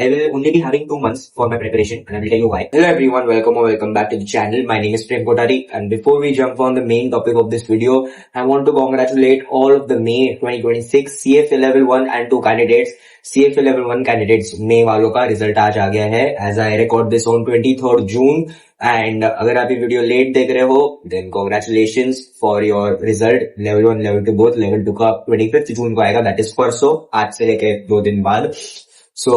I will only be having 2 months for my preparation and I will tell you why. Hello everyone, welcome or welcome back to the channel. My name is Prem Kotari, and before we jump on the main topic of this video, I want to congratulate all of the May 2026 CFA level 1 and 2 candidates. CFA level 1 candidates May वालों का result आज आ गया है as I record this on 23rd June. And अगर आप ये video late देख रहे हो then congratulations for your result level 1 level 2 both. Level 2 का 25 जून को आएगा, दैट इज परसों, आज से लेके 2 दिन बाद. सो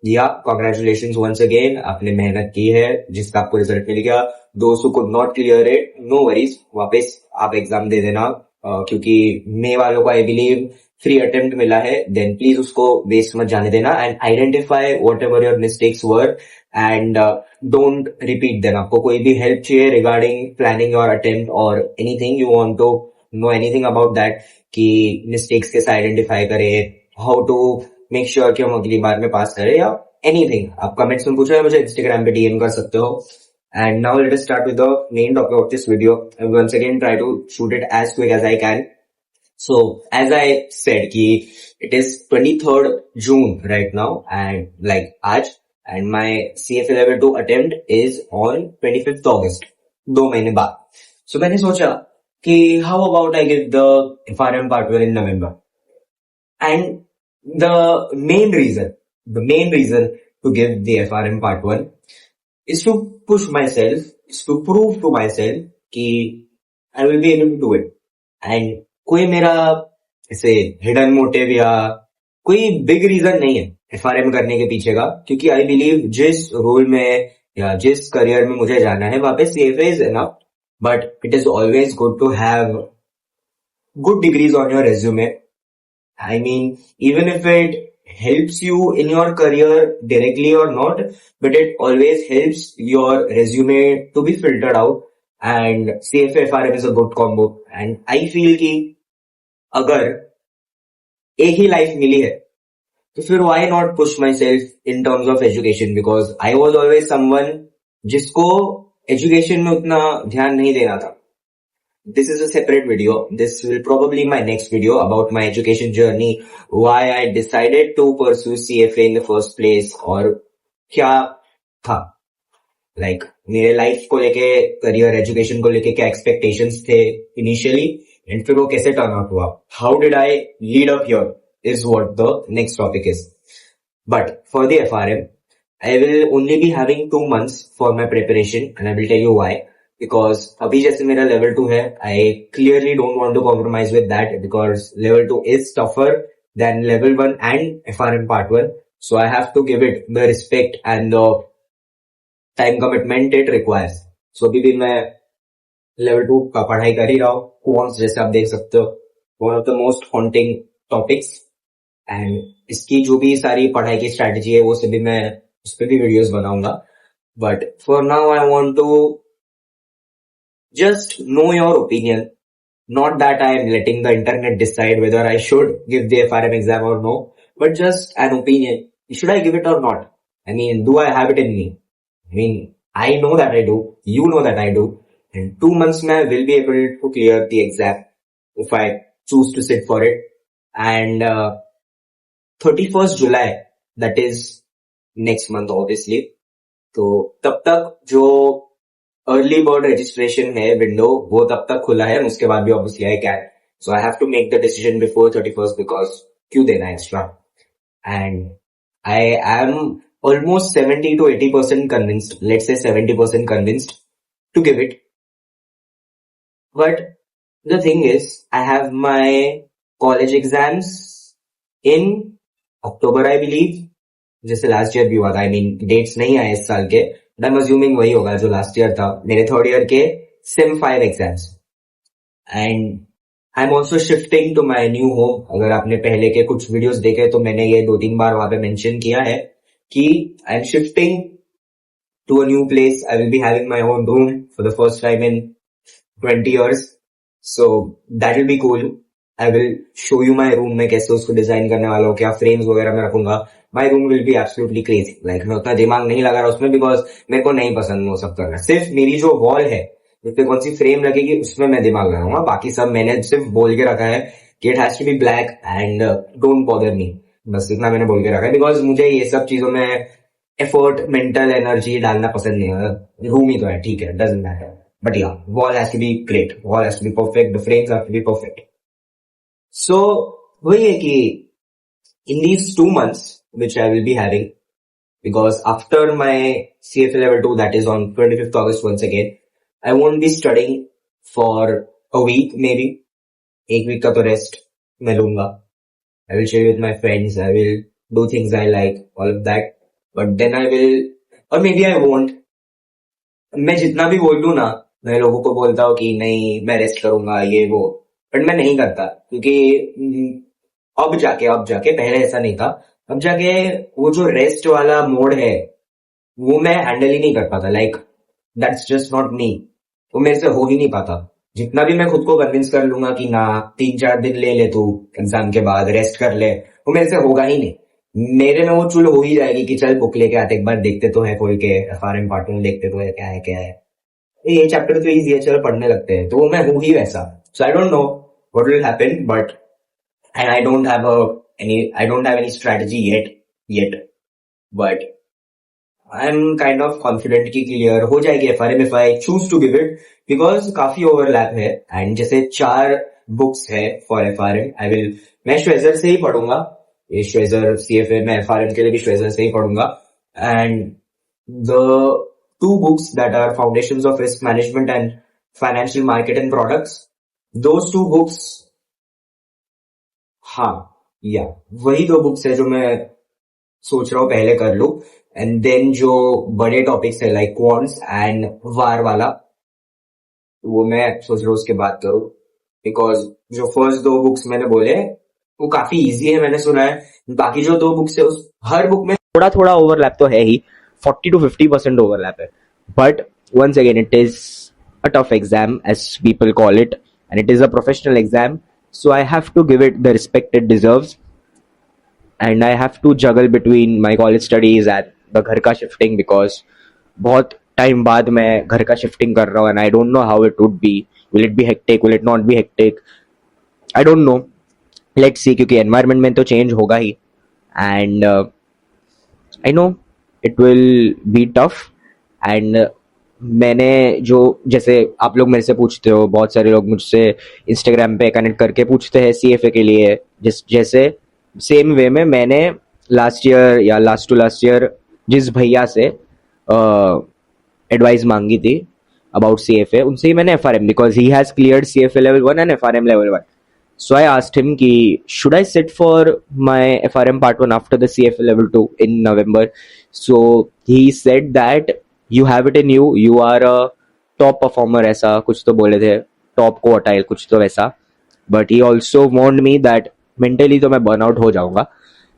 या कॉन्ग्रेचुलेशंस वंस अगेन, आपने मेहनत की है जिसका आपको रिजल्ट मिल गया. दोस्त who could not clear it, no worries, वापस आप एग्जाम दे देना. क्योंकि मे वालों को आई बिलीव फ्री अटेम्प्ट मिला है, देन प्लीज उसको वेस्ट मत जाने देना and identify whatever your mistakes were and don't repeat them. आपको कोई भी हेल्प चाहिए रिगार्डिंग प्लानिंग योर अटेम्प्ट और anything you want to know anything about that, कि मिस्टेक्स कैसे आइडेंटिफाई करें, हाउ टू मेक श्योर कि हम अगली बार में पास करें, या एनीथिंग, आप कमेंट्स में पूछो या मुझे इंस्टाग्राम पे डीएम कर सकते हो. And now let us start with the main topic of this video. I will once again try to shoot it as quick as I can. So as I said कि it is 23rd June right now and like आज, and my CFA level 2 attempt is on 25th August, 2 महीने बाद. So मैंने सोचा कि how about I give the FRM part 1 in November. And the main reason to give the FRM part 1 is to push myself, is to prove to myself कि I will be able to do it. And कोई मेरा ऐसे hidden motive या कोई big reason नहीं है FRM करने के पीछे का, क्योंकि आई बिलीव जिस रोल में या जिस करियर में मुझे जाना है वहां पे CFA is enough, but it is always good to have good degrees on your resume. I mean, even if it helps you in your career directly or not, but it always helps your resume to be filtered out, and CFA FRM is a good combo. And I feel कि अगर एक ही life मिली है तो फिर why not push myself in terms of education, because I was always someone जिसको education में उतना ध्यान नहीं देना था. This is a separate video. This will probably be my next video about my education journey, why I decided to pursue CFA in the first place, और क्या था like मेरे लाइफ को लेके, करियर एजुकेशन को लेके क्या एक्सपेक्टेशंस थे इनिशियली, एंड फिर वो कैसे टर्न आउट हुआ. How did I lead up here is what the next topic is. But for the FRM, I will only be having 2 months for my preparation, and I will tell you why. Because अभी जैसे मेरा level 2 है, I clearly don't want to compromise with that, because level 2 is tougher than level 1 and FRM part 1. So I have to give it the respect and the time commitment it requires. So अभी भी मैं level 2 का पढ़ाई कर ही रहा हूँ. Quants जैसे आप देख सकते हो, one of the most haunting topics. And इसकी जो भी सारी पढ़ाई की strategy है वो सभी मैं उस पर भी videos बनाऊंगा. But for now I want to just know your opinion. Not that I am letting the internet decide whether I should give the FRM exam or no, but just an opinion. Should I give it or not? I mean, do I have it in me? I mean, I know that I do. You know that I do. In 2 months, I will be able to clear the exam if I choose to sit for it. And 31st July, that is next month obviously. तो तब तक जो early bird registration है window, वो तब तक खुला है, उसके बाद भी obviously I can. So I have to make the decision before 31st, because क्यों देना extra. And I am almost 70 to 80% convinced, let's say 70% convinced to give it. But the thing is I have my college exams in October I believe, जैसे last year भी हुआ था. I mean dates नहीं आए इस साल के, but I am assuming वही होगा जो लास्ट ईयर था. मेरे थर्ड ईयर के sem 5 exams. And I am also shifting to my new home. अगर आपने पहले के कुछ वीडियोस देखे तो मैंने ये 2-3 बार वहां पे मेंशन किया है कि I am shifting to a new place. I will be having my own room for the first time in 20 years. So that will be cool. I will show you my room में कैसे उसको design करने वाला हूँ, क्या frames वगैरह में रखूंगा. My room will be absolutely crazy. Like मैं उतना दिमाग नहीं लगा रहा उसमें, बिकॉज मेरे को नहीं पसंद वो सब करना. सिर्फ मेरी जो वॉल है उस पर कौन सी फ्रेम लगेगी उसमें मैं दिमाग लगाऊंगा. बाकी सब मैंने सिर्फ बोल के रखा है कि it has to be black and don't bother me. बस इतना मैंने बोल के रखा है, बिकॉज मुझे ये सब चीजों में एफर्ट, मेंटल एनर्जी डालना पसंद नहीं है। रूम ही तो है, ठीक है, doesn't matter, but yeah wall has to be great, wall has to be perfect, the frames have to be perfect. So वही है कि in these 2 months which I will be having, because after my CFA level 2, that is on 25th August once again, I won't be studying for a week maybe. एक week का तो rest मैं लूंगा. I will chill with my friends, I will do things I like, all of that. But then I will, or maybe I won't. मैं जितना भी बोल दूं ना, मैं लोगों को बोलता हूँ कि नहीं मैं रेस्ट करूंगा ये वो, बट मैं नहीं करता, क्योंकि अब जाके पहले ऐसा नहीं था. अब जाके वो जो रेस्ट वाला मोड है वो मैं हैंडल ही नहीं कर पाता. Like that's just not me. वो मेरे से हो ही नहीं पाता. जितना भी मैं खुद को कन्विंस कर लूंगा कि ना 3-4 दिन ले ले तू एग्जाम के बाद रेस्ट कर ले, वो मेरे से होगा ही नहीं. मेरे में वो चुल हो ही जाएगी कि चल बुक लेके आते, एक बार देखते तो है खोल के FRM पार्ट 1 देखते तो है क्या है क्या है, ये चैप्टर तो इजी है चलो पढ़ने लगते हैं. तो वो मैं हूँ ही वैसा. So I don't know what will happen, but and I don't have any strategy yet, but I'm kind of confident कि क्लियर हो जाएगी FRM if I choose to give it, because काफी ओवरलैप है. एंड जैसे 4 books है for FRM, मैं श्वेजर से ही पढ़ूंगा. ये श्वेजर CFA में FRM के लिए भी श्वेजर से ही पढ़ूंगा. And the 2 books that are Foundations of Risk Management and Financial Market and Products, those 2 books, हाँ, या वही 2 बुक्स है जो मैं सोच रहा हूँ पहले कर लूं. एंड देन जो बड़े टॉपिक्स है लाइक क्वांट्स एंड वार वाला, वो मैं सोच रहा हूँ उसके बाद करूँ, बिकॉज जो फर्स्ट 2 बुक्स मैंने बोले वो काफी इजी है मैंने सुना है. बाकी जो 2 बुक्स है उस हर बुक में थोड़ा थोड़ा ओवरलैप तो है ही, 40 to 50% ओवरलैप है. But once again it is a tough exam as people call it, and it is a professional exam, so I have to give it the respect it deserves, and I have to juggle between my college studies and the घर का shifting, because बहुत time बाद मैं घर का shifting कर रहा हूँ, and I don't know how it would be. Will it be hectic, will it not be hectic, I don't know. Let's see, क्योंकि environment में तो change होगा ही, and I know it will be tough. and मैंने जो, जैसे आप लोग मेरे से पूछते हो, बहुत सारे लोग मुझसे इंस्टाग्राम पे कनेक्ट करके पूछते हैं CFA के लिए, जैसे सेम वे में मैंने लास्ट ईयर या लास्ट टू लास्ट ईयर जिस भैया से एडवाइस मांगी थी अबाउट CFA, उनसे ही मैंने FRM, because he has cleared CFA level 1 and FRM level 1. So I asked him कि should I sit for my FRM part 1 after the CFA level 2 in November. So he said that you have it in you, you are a top performer, ऐसा कुछ तो बोले थे, top quartile कुछ तो वैसा. But he also warned me that mentally तो मैं burnout हो जाऊंगा,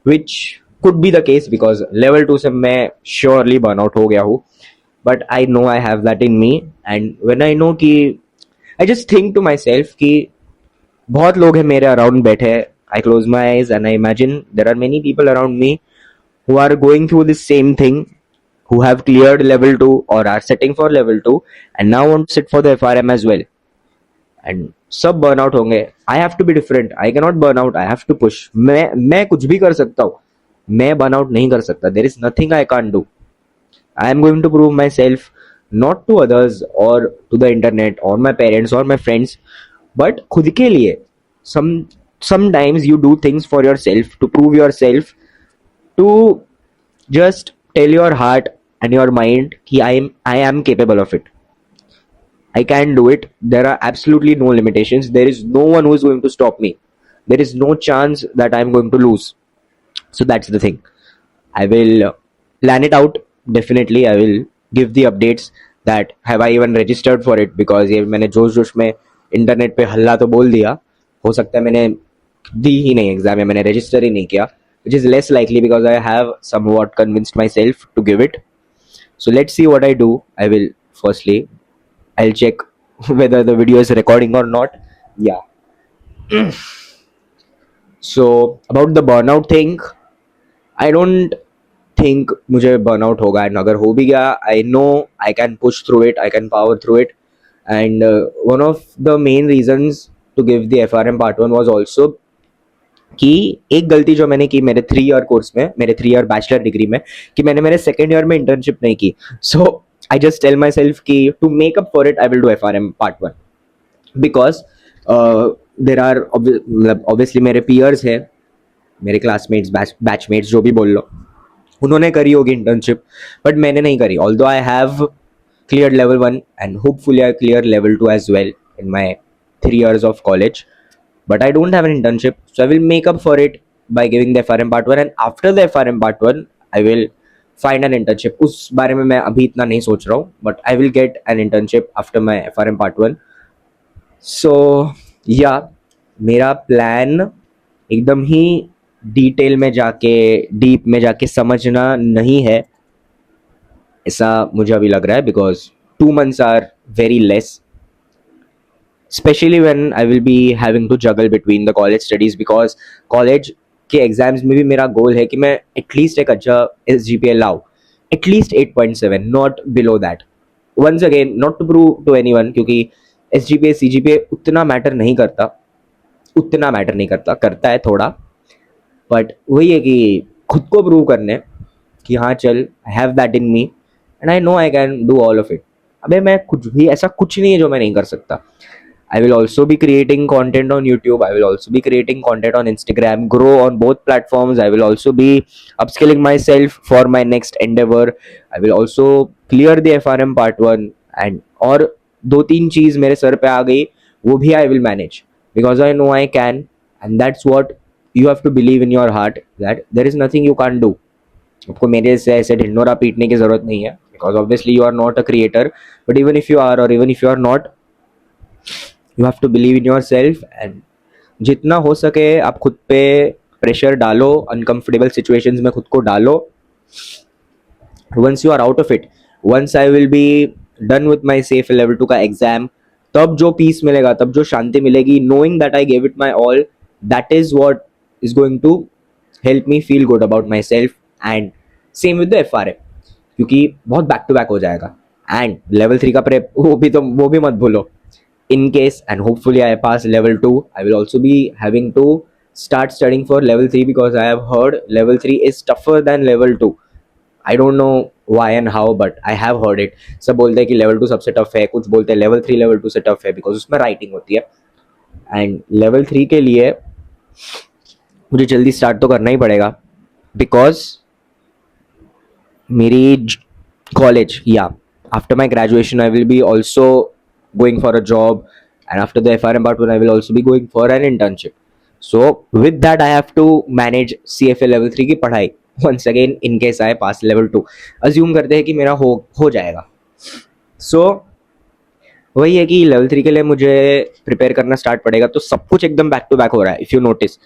which could be the case because level 2 से मैं surely burnout हो गया हूँ. But I know I have that in me, and when I know कि I just think to myself कि बहुत लोग हैं मेरे अराउंड बैठे. I close my eyes and I imagine there are many people around me who are going through this same thing, who have cleared level 2 or are setting for level 2 and now want to sit for the FRM as well. And सब burnout होंगे. I have to be different. I cannot burn out. I have to push. मैं कुछ भी कर सकता हूँ, मैं burnout नहीं कर सकता. There is nothing I can't do. I am going to prove myself, not to others or to the internet or my parents or my friends, but खुद के लिए. Sometimes you do things for yourself to prove yourself, to just tell your heart and your mind कि I am capable of it. I can do it. There are absolutely no limitations. There is no one who is going to stop me. There is no chance that I am going to lose. So that's the thing. I will plan it out. Definitely, I will give the updates that have I even registered for it, because ये मैंने जोश में internet पे हल्ला तो बोल दिया, हो सकता है मैंने दी ही नहीं एग्जाम, या मैंने रजिस्टर ही नहीं किया, which is less likely because I have somewhat convinced myself to give it. So let's see what I do. I will firstly, I'll check whether the video is recording or not. Yeah. So about the burnout thing, I don't think मुझे burnout होगा, and अगर हो भी गया, I know I can push through it, I can power through it. And one of the main reasons to give the FRM part 1 was also कि एक गलती जो मैंने की मेरे 3 ईयर कोर्स में, मेरे 3 ईयर बैचलर डिग्री में, कि मैंने मेरे सेकेंड ईयर में इंटर्नशिप नहीं की. So I just tell myself कि to make up for it I will do FRM part 1, because there are मतलब ऑब्वियसली मेरे पीयर्स है, मेरे क्लासमेट्स, बैचमेट्स, जो भी बोल लो, उन्होंने करी होगी इंटर्नशिप, बट मैंने नहीं करी. Although I have cleared level 1 and hopefully I clear level 2 as well in my 3 years of college, but I don't have an internship, so I will make up for it by giving the FRM part 1, and after the FRM part 1 I will find an internship. उस बारे में मैं अभी इतना नहीं सोच रहा हूँ, but I will get an internship after my FRM part 1. So yeah, मेरा प्लान एकदम ही डिटेल में जाके, डीप में जाके समझना नहीं है, ऐसा मुझे अभी लग रहा है, because 2 months are very less, specially when I will be having to juggle between the college studies, because college के एग्जाम्स में भी मेरा गोल है कि मैं एटलीस्ट एक अच्छा SGPA लाऊं, at least 8.7, not below that. Once again not to prove to anyone, क्योंकि SGPA CGPA उतना मैटर नहीं करता, करता है थोड़ा, बट वही है कि खुद को प्रूव करने कि हाँ चल, I have that in me and I know I can do all of it. अबे मैं कुछ भी, ऐसा कुछ नहीं है जो मैं नहीं कर सकता. I will also be creating content on YouTube. I will also be creating content on Instagram, grow on both platforms. I will also be upskilling myself for my next endeavor. I will also clear the FRM part 1, and और 2-3 चीज मेरे sir पे आ गई, वो भी I will manage because I know I can, and that's what you have to believe in your heart, that there is nothing you can't do. आपको मेरे से ऐसे ढिंडोरा पीटने की जरूरत नहीं है, because obviously you are not a creator, but even if you are, or even if you are not, you have to believe in yourself, and जितना हो सके आप खुद पे प्रेशर डालो, अनकंफर्टेबल सिचुएशंस में खुद को डालो. Once you are out of it, once I will be done with my safe level 2 का एग्जाम, तब जो पीस मिलेगा, तब जो शांति मिलेगी, knowing that I gave it my all, that is what is going to help me feel good about myself. And same with the FRM, क्योंकि बहुत बैक टू बैक हो जाएगा. एंड लेवल 3 का प्रेप, वो भी मत भूलो. In case and hopefully I pass level 2, I will also be having to start studying for level 3, because I have heard level 3 is tougher than level 2. I don't know why and how, but I have heard it. सब बोलते हैं कि level 2 सबसे tough है, कुछ बोलते हैं level 3 level 2 से tough है, because उसमें writing होती है. And level 3 के लिए मुझे जल्दी start तो करना ही पड़ेगा, because मेरी college, yeah, after my graduation I will be also going for a job, and after the FRM part 1 I will also be going for an internship. So with that I have to manage CFA level 3 की पढ़ाई once again in case I pass level 2. assume करते हैं कि मेरा हो जाएगा. So वही है कि level 3 के लिए मुझे प्रिपेयर करना स्टार्ट पड़ेगा, तो सब कुछ एकदम बैक टू बैक हो रहा है. If you notice,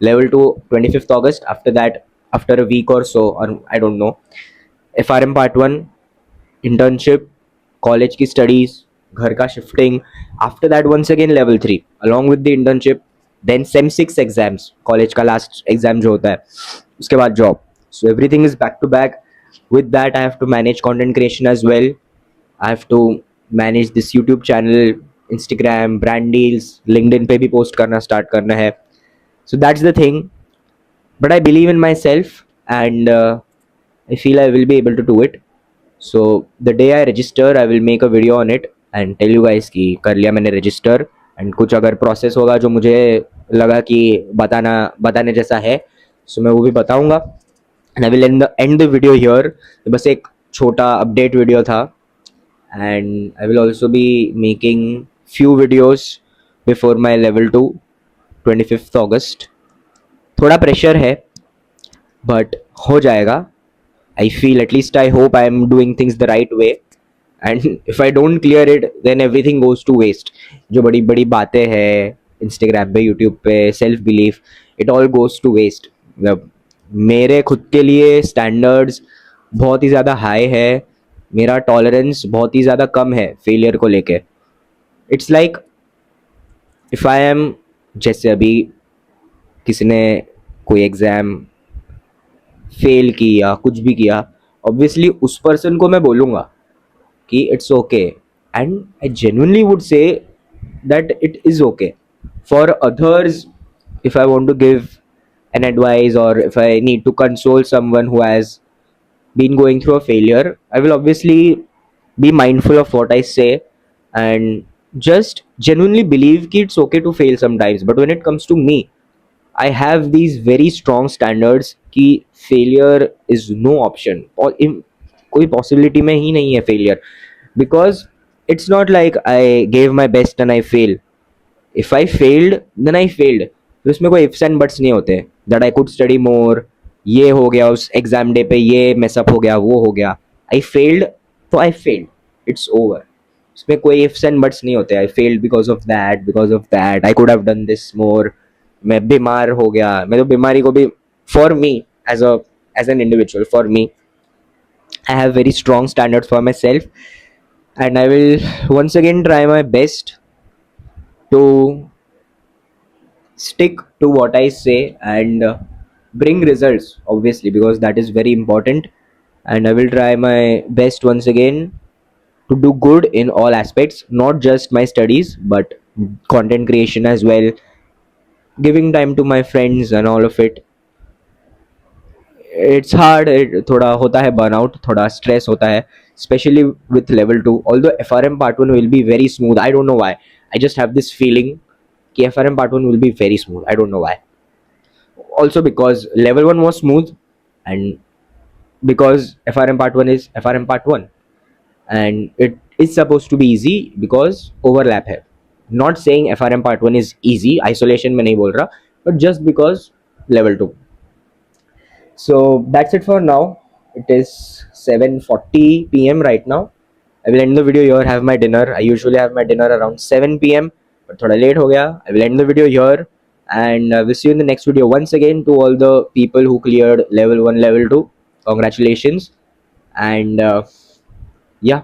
level 2 25th August, after that after a week or so, or I don't know, FRM part 1, internship, college की studies, घर का shifting, after that once again level 3 along with the internship, then same 6 exams, college का last exam जो होता है, उसके बाद job. So everything is back to back. With that I have to manage content creation as well. I have to manage this YouTube channel, Instagram, brand deals, LinkedIn पे भी post करना start करना है. So that's the thing, but I believe in myself and I feel I will be able to do it. So the day I register I will make a video on it and tell you guys कि कर लिया मैंने register, and कुछ अगर process होगा जो मुझे लगा कि बताने जैसा है, सो मैं वो भी बताऊंगा. And I will end the video here. बस एक छोटा अपडेट वीडियो था, and I will also be making few videos before my level 2 25th August. थोड़ा प्रेशर है, बट हो जाएगा. I feel, at least I hope I am doing things the right way. And if I don't clear it then everything goes to waste. जो बड़ी बड़ी बातें हैं Instagram पे, यूट्यूब पे, self belief, it all goes to waste. मतलब मेरे खुद के लिए स्टैंडर्ड्स बहुत ही ज़्यादा हाई है, मेरा टॉलरेंस बहुत ही ज़्यादा कम है फेलियर को लेके. It's like if I am, जैसे अभी किसी ने कोई एग्ज़ाम फेल की या कुछ भी किया, ऑब्वियसली उस पर्सन को मैं बोलूँगा कि it's okay, and I genuinely would say that it is okay. For others, if I want to give an advice, or if I need to console someone who has been going through a failure, I will obviously be mindful of what I say and just genuinely believe that it's okay to fail sometimes. But when it comes to me, I have these very strong standards कि failure is no option और कोई possibility में ही नहीं है failure, because it's not like I gave my best and I fail. If I failed, then I failed. फिर उसमें कोई ifs and buts नहीं होते that I could study more, ये हो गया उस एग्जाम डे पे, ये mess up हो गया, वो हो गया. I failed, तो I failed. It's over. उसमें कोई ifs and buts नहीं होते. I failed because of that. I could have done this more. मैं बीमार हो गया. मैं तो बीमारी को भी, for me as an individual, for me, I have very strong standards for myself, and I will once again try my best to stick to what I say and bring results, obviously, because that is very important. And I will try my best once again to do good in all aspects, not just my studies, but content creation as well, giving time to my friends and all of it. It's hard, थोड़ा होता है burnout, थोड़ा stress होता है, especially with level 2. Although FRM part 1 will be very smooth, I don't know why. I just have this feeling कि FRM part 1 will be very smooth. I don't know why. Also because level 1 was smooth, and because FRM part 1 is FRM part 1, and it is supposed to be easy because overlap है. Not saying FRM part 1 is easy, isolation में नहीं बोल रहा, but just because level 2. So that's it for now. It is 7:40 p.m. right now. I will end the video here, have my dinner. I usually have my dinner around 7 p.m. but thoda late ho gaya. I will end the video here, and we'll see you in the next video. Once again, to all the people who cleared level 1, level 2, congratulations. And yeah.